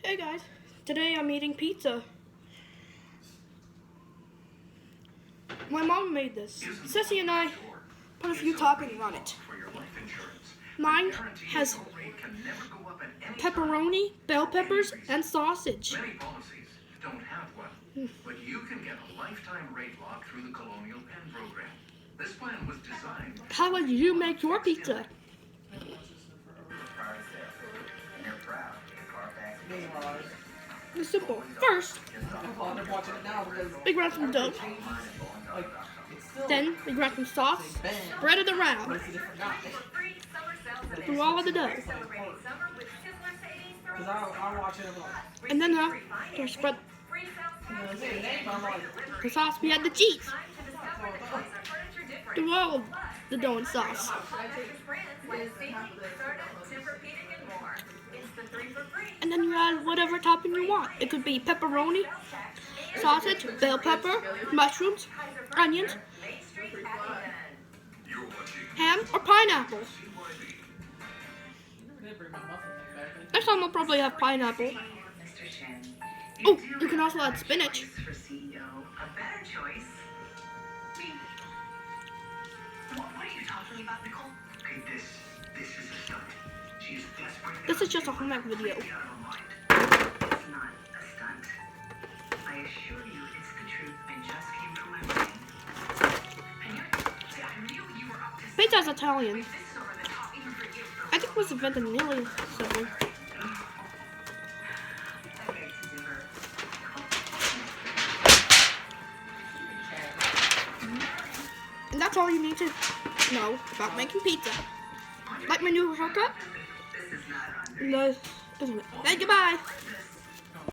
Hey guys, today I'm eating pizza. My mom made this. Sissy and I put a few toppings on it. Mine has pepperoni, bell peppers, and sausage. Many policies don't have one, but you can get a lifetime rate lock through the Colonial Penn program. This plan was designed. How would you make your pizza? It's simple. First, we grab some dough. Then we grab some sauce, spread it around through all of the dough. And then to spread the sauce, we add the cheese through all of the dough and sauce. And then you add whatever topping you want. It could be pepperoni, sausage, bell pepper, mushrooms, onions, ham, or pineapple. Next time we'll probably have pineapple. Oh, you can also add spinach. This is just a home ec video. Pizza's Italian. I think it was invented in Italy something. And that's all you need to know about making pizza. Like my new haircut? No, isn't it? Thank you, bye.